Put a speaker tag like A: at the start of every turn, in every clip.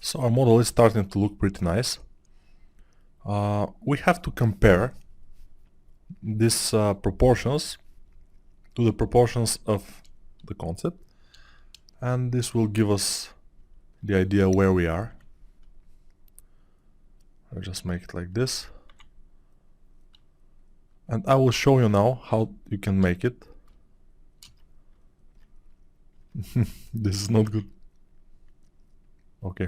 A: So our model is starting to look pretty nice. We have to compare these proportions to the proportions of the concept, and this will give us the idea where we are. I'll just make it like this, and I will show you now how you can make it. This is not good. Okay.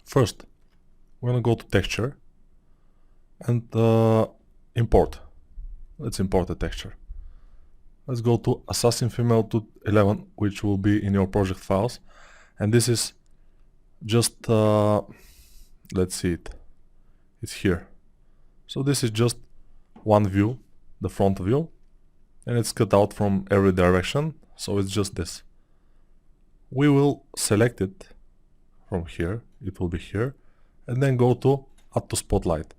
A: First, we're gonna go to texture and import. Let's import the texture. Let's go to Assassin Female 211, which will be in your project files, and this is just let's see it. It's here. So this is just one view, the front view, and it's cut out from every direction, so it's just this. We will select it from here, it will be here, and then go to Add to Spotlight,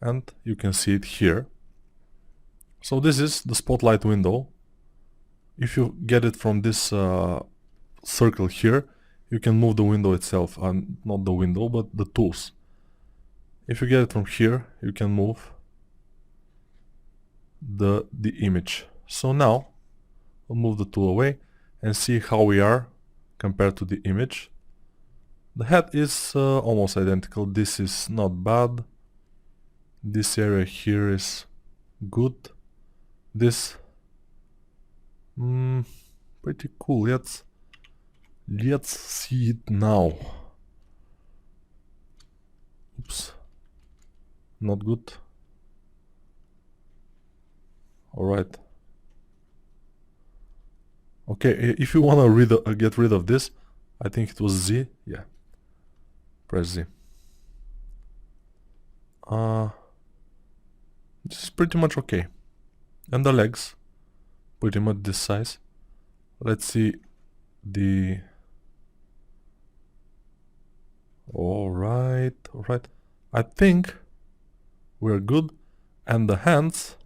A: and you can see it here. So this is the spotlight window. If you get it from this circle here, you can move the window itself, and not the window, but the tools. If you get it from here, you can move the image. So now we'll move the tool away and see how we are compared to the image. The head is almost identical. This is not bad. This area here is good. This pretty cool. Let's see it now. Oops, not good. Alright. Okay, if you wanna get rid of this, I think it was Z. Yeah, press Z. This is pretty much okay. And the legs, pretty much this size. Let's see the... Alright. I think we're good. And the hands,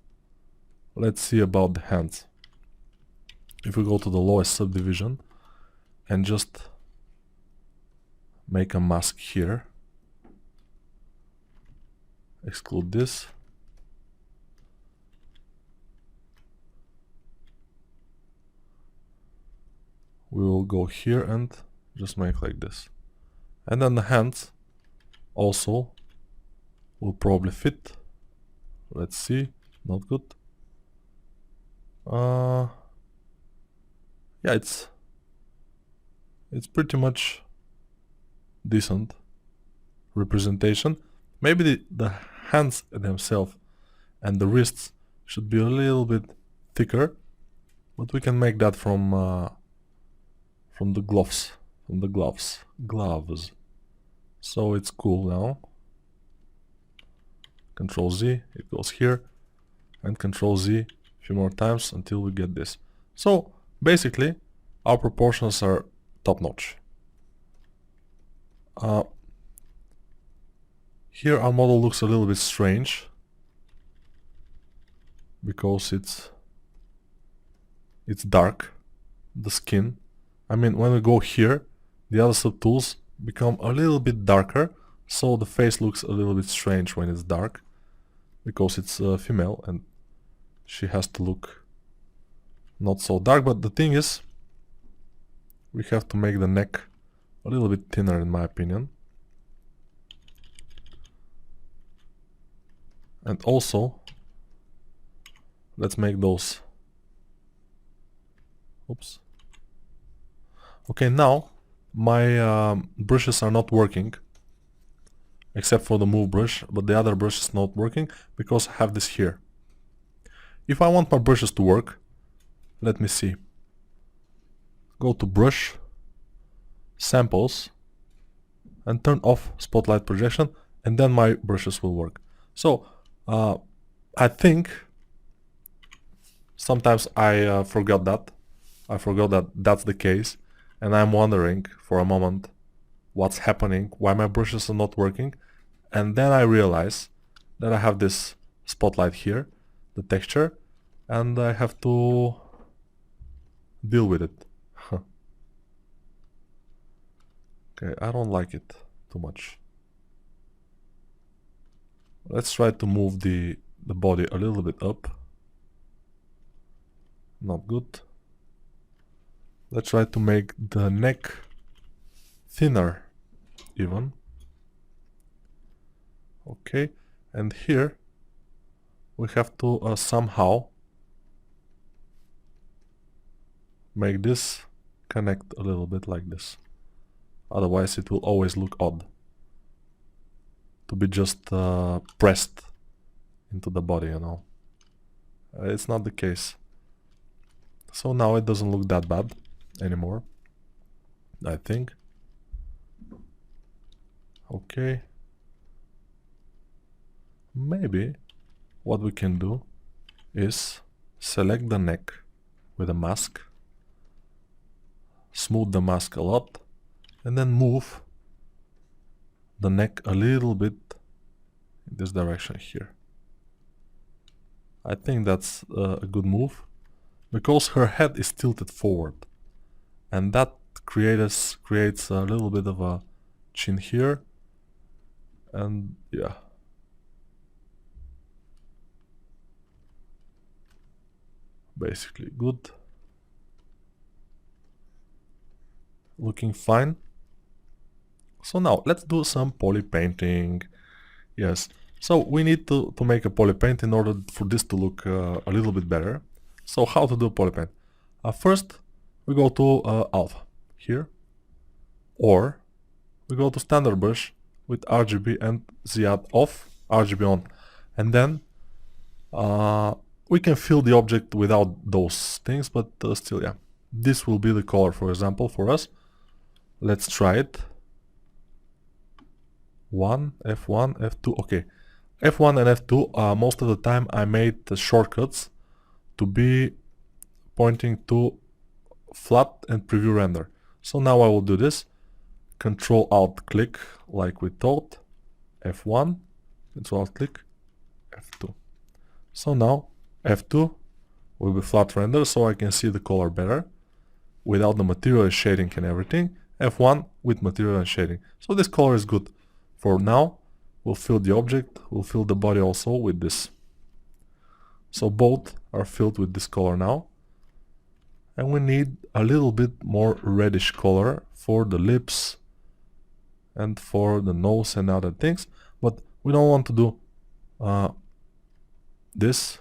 A: let's see about the hands. If we go to the lowest subdivision and just make a mask here, exclude this. We will go here and just make like this. And then the hands also will probably fit. Let's see, not good. Yeah, it's pretty much decent representation. Maybe the hands themselves and the wrists should be a little bit thicker, but we can make that from the gloves, gloves. So it's cool now. Control Z, it goes here, and Control Z a few more times until we get this. So basically, our proportions are top notch. Here our model looks a little bit strange because it's dark, the skin. I mean, when we go here, the other subtools become a little bit darker, so the face looks a little bit strange when it's dark, because it's a female and she has to look not so dark. But the thing is, we have to make the neck a little bit thinner, in my opinion. And also, let's make those... Oops. Okay, now my brushes are not working, except for the move brush, but the other brush is not working because I have this here. If I want my brushes to work, let me see. Go to brush, samples, and turn off spotlight projection, and then my brushes will work. So I think sometimes I forgot that. I forgot that that's the case, and I'm wondering for a moment what's happening, why my brushes are not working, and then I realize that I have this spotlight here, the texture, and I have to deal with it. Okay, I don't like it too much. Let's try to move the body a little bit up. Not good. Let's try to make the neck thinner even. Okay, and here we have to somehow make this connect a little bit like this. Otherwise it will always look odd to be just pressed into the body, you know. It's not the case. So now it doesn't look that bad anymore, I think. Okay. Maybe what we can do is select the neck with a mask, smooth the mask a lot, and then move the neck a little bit in this direction here. I think that's a good move, because her head is tilted forward, and that creates a little bit of a chin here, and yeah. Basically good. Looking fine. So now let's do some poly painting. Yes, so we need to make a poly paint in order for this to look a little bit better. So how to do poly paint? First we go to alpha here, or we go to standard brush with RGB and ZAdd off, RGB on, and then we can fill the object without those things, but still, yeah. This will be the color, for example, for us. Let's try it. F1, F2, okay. F1 and F2, most of the time I made the shortcuts to be pointing to flat and preview render. So now I will do this. Control Alt click like we thought. F1, Control Alt click, F2. So now F2 will be flat render, so I can see the color better without the material and shading and everything. F1 with material and shading. So this color is good. For now, we'll fill the object, we'll fill the body also with this. So both are filled with this color now. And we need a little bit more reddish color for the lips and for the nose and other things. But we don't want to do this.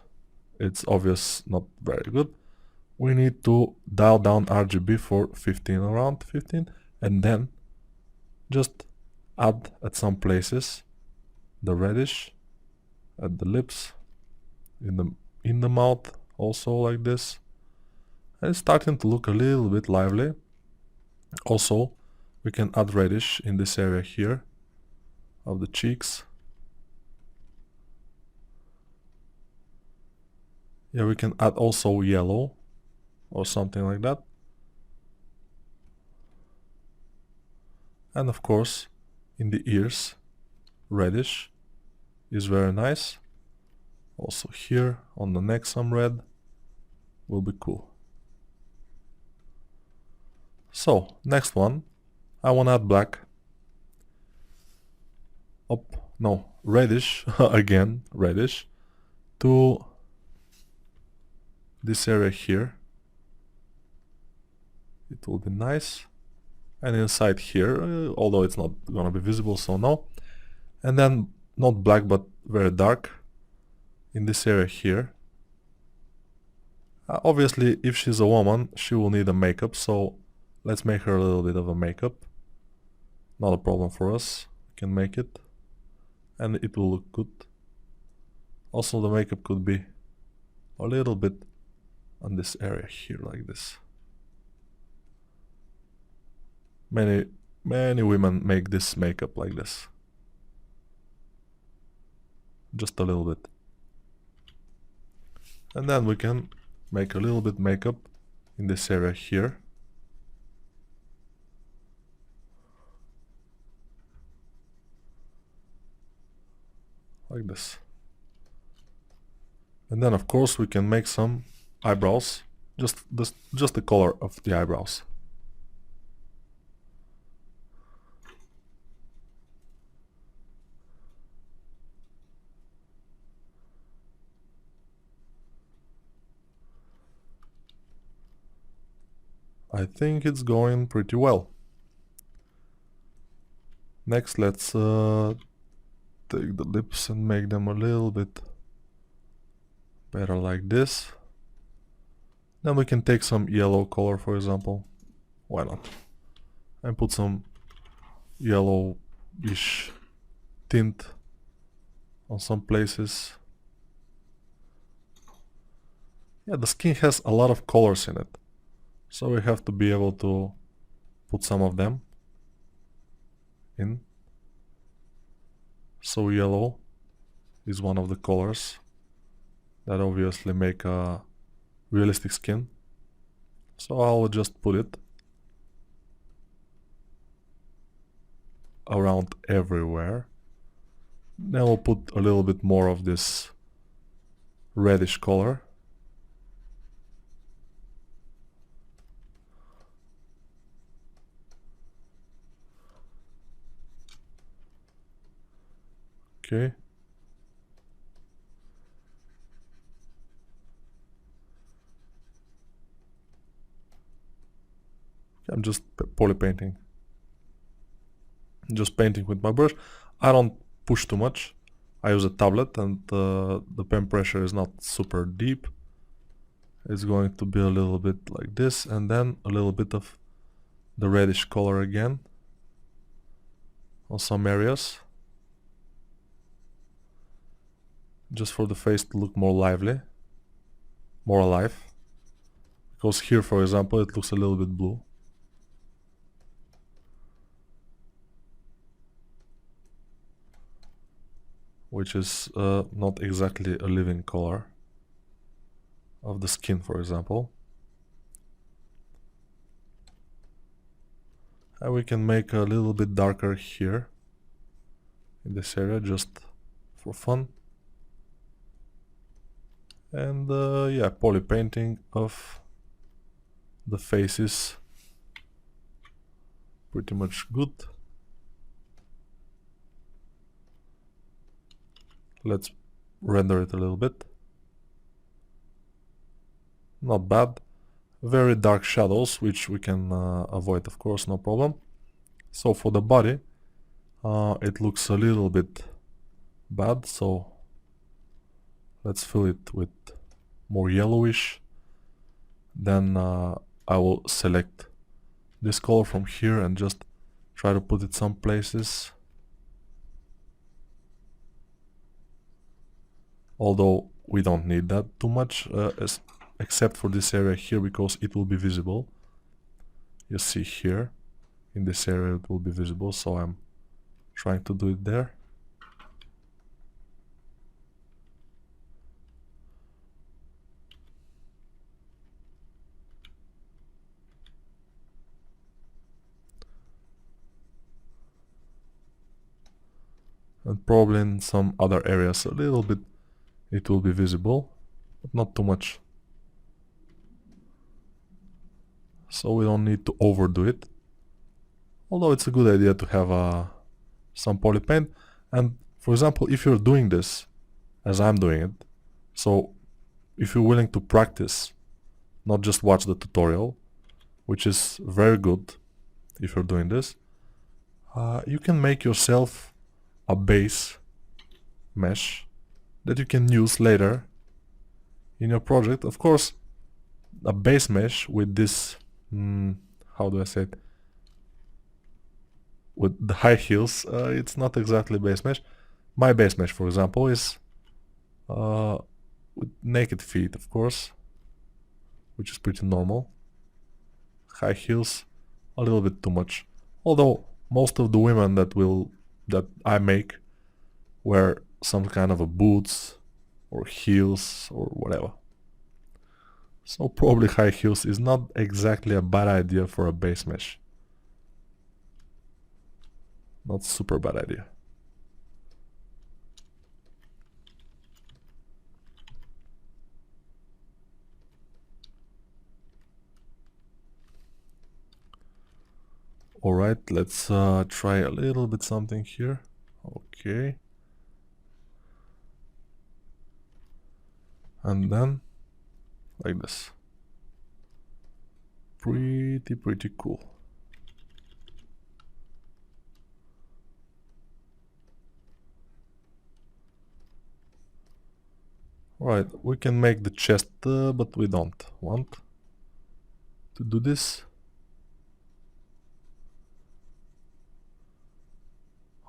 A: It's obvious not very good. We need to dial down RGB for 15, around 15, and then just add at some places the reddish at the lips, in the mouth also like this. And it's starting to look a little bit lively. Also we can add reddish in this area here of the cheeks. Yeah, we can add also yellow or something like that. And of course in the ears, reddish is very nice. Also here on the neck some red will be cool. So next one, I want to add black. Reddish again, reddish to this area here. It will be nice. And inside here, although it's not gonna be visible, so no. And then not black but very dark in this area here. Obviously if she's a woman she will need a makeup, so let's make her a little bit of a makeup. Not a problem for us, we can make it and it will look good. Also the makeup could be a little bit on this area here like this. Many women make this makeup like this. Just a little bit. And then we can make a little bit makeup in this area here. Like this. And then of course we can make some eyebrows. Just the color of the eyebrows. I think it's going pretty well. Next, let's take the lips and make them a little bit better like this. Then we can take some yellow color, for example. Why not? And put some yellowish tint on some places. Yeah, the skin has a lot of colors in it, so we have to be able to put some of them in. So yellow is one of the colors that obviously make a realistic skin. So I'll just put it around everywhere. Then we'll put a little bit more of this reddish color. Okay. I'm just poly painting. Just painting with my brush. I don't push too much. I use a tablet and the pen pressure is not super deep. It's going to be a little bit like this, and then a little bit of the reddish color again on some areas, just for the face to look more lively, more alive. Because here, for example, it looks a little bit blue. Which is not exactly a living color of the skin, for example. And we can make a little bit darker here in this area, just for fun. And yeah, poly painting of the faces, pretty much good. Let's render it a little bit. Not bad. Very dark shadows, which we can avoid, of course, no problem. So for the body, it looks a little bit bad, so let's fill it with more yellowish. Then I will select this color from here and just try to put it some places. Although we don't need that too much, except for this area here, because it will be visible. You see here, in this area it will be visible, so I'm trying to do it there. And probably in some other areas a little bit it will be visible, but not too much. So we don't need to overdo it. Although it's a good idea to have some poly paint. And for example, if you're doing this as I'm doing it, so if you're willing to practice, not just watch the tutorial, which is very good if you're doing this, you can make yourself a base mesh that you can use later in your project. Of course, a base mesh with this, how do I say it, with the high heels, it's not exactly base mesh. My base mesh, for example, is with naked feet, of course, which is pretty normal. High heels, a little bit too much. Although most of the women that I make wear some kind of a boots or heels or whatever. So probably high heels is not exactly a bad idea for a base mesh. Not super bad idea. Alright, let's try a little bit something here. Okay. And then, like this. pretty cool. Right, we can make the chest, but we don't want to do this.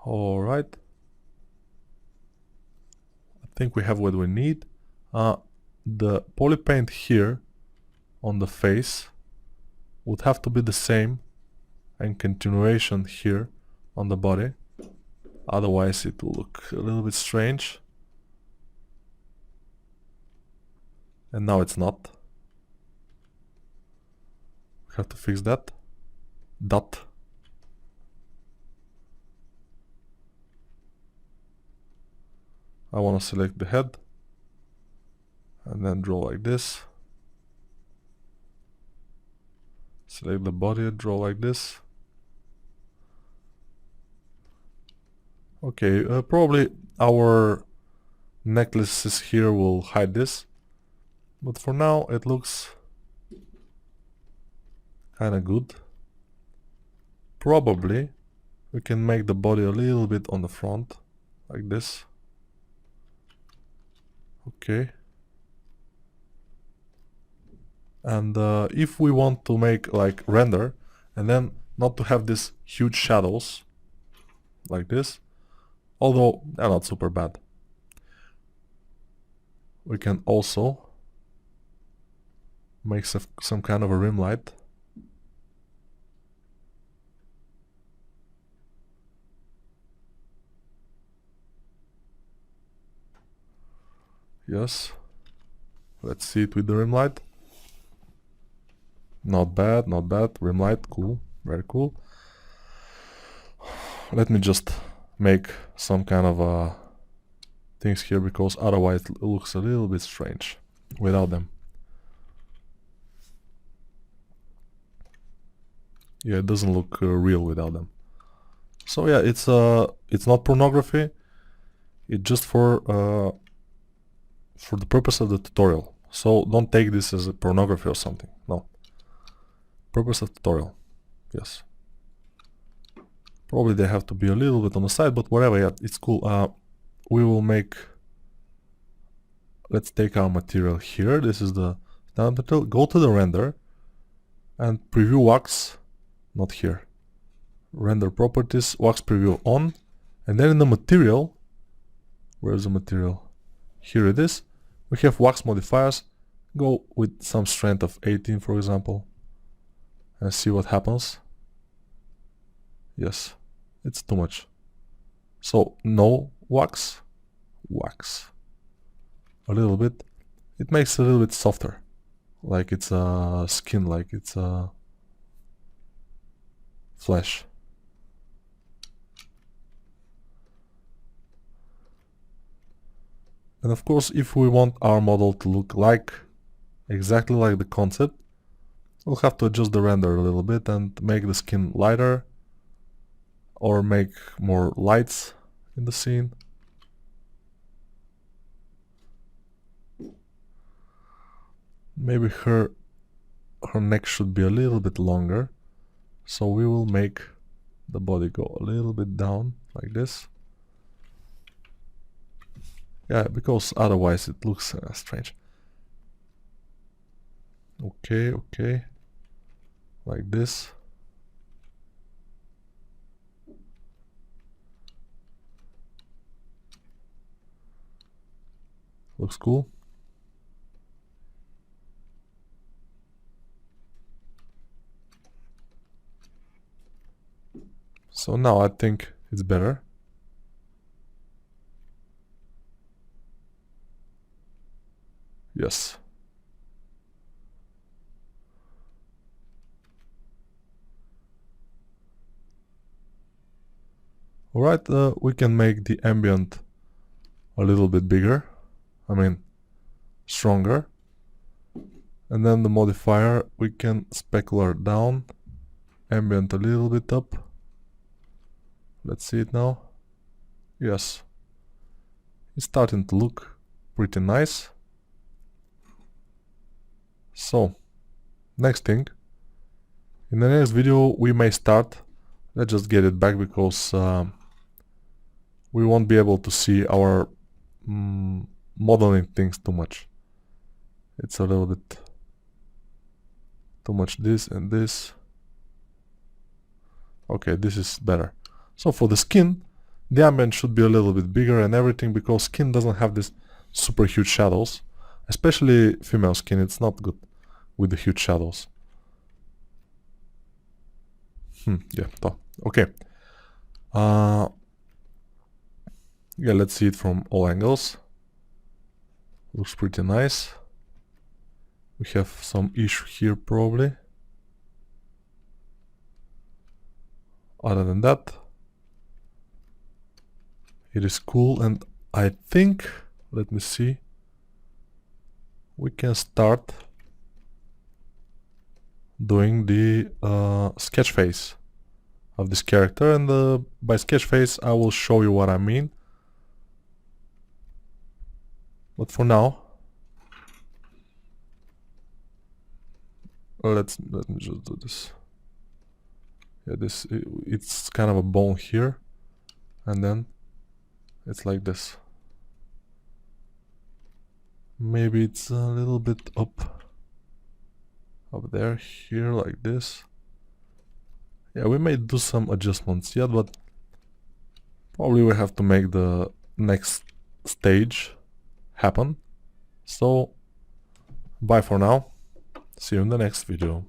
A: Alright. I think we have what we need. The poly paint here on the face would have to be the same and continuation here on the body. Otherwise it will look a little bit strange. And now it's not. We have to fix that. Dot. I want to select the head and then draw like this. Select the body, draw like this. Okay, probably our necklaces here will hide this, but for now it looks kinda good. Probably we can make the body a little bit on the front, like this. Okay. And if we want to make like render and then not to have these huge shadows like this, although they're not super bad, we can also make some kind of a rim light. Yes, let's see it with the rim light. Not bad, not bad. Rim light, cool, very cool. Let me just make some kind of things here, because otherwise it looks a little bit strange without them. Yeah, it doesn't look real without them. So yeah, it's not pornography. It's just for the purpose of the tutorial. So don't take this as a pornography or something. No. Purpose of tutorial. Yes. Probably they have to be a little bit on the side, but whatever. Yeah, it's cool. We will make. Let's take our material here. This is the standard material. Go to the render and preview wax. Not here. Render properties, wax preview on, and then in the material. Where's the material? Here it is. We have wax modifiers. Go with some strength of 18, for example, and see what happens. Yes, it's too much. So no wax, wax. A little bit. It makes it a little bit softer, like it's a skin, like it's a flesh. And of course, if we want our model to look like exactly like the concept, we'll have to adjust the render a little bit and make the skin lighter, or make more lights in the scene. Maybe her neck should be a little bit longer, so we will make the body go a little bit down like this. Yeah, because otherwise it looks strange. Okay, okay, like this. Looks cool. So now I think it's better. Yes. Alright, we can make the ambient a little bit bigger. I mean, stronger. And then the modifier, we can specular down, ambient a little bit up. Let's see it now. Yes. It's starting to look pretty nice. So, next thing, In the next video we may start. Let's just get it back because we won't be able to see our modeling things too much. It's a little bit too much this and this. Okay, this is better. So for the skin, the ambient should be a little bit bigger and everything, because skin doesn't have this super huge shadows. Especially female skin, it's not good with the huge shadows. Yeah, okay. Yeah, let's see it from all angles. Looks pretty nice. We have some issue here probably. Other than that, it is cool, and I think, let me see, we can start doing the sketch phase of this character, and by sketch phase I will show you what I mean. But for now, let me just do this. Yeah, it's kind of a bone here, and then it's like this. Maybe it's a little bit up there, here, like this. Yeah, we may do some adjustments yet, but probably we have to make the next stage happen. So bye for now, see you in the next video.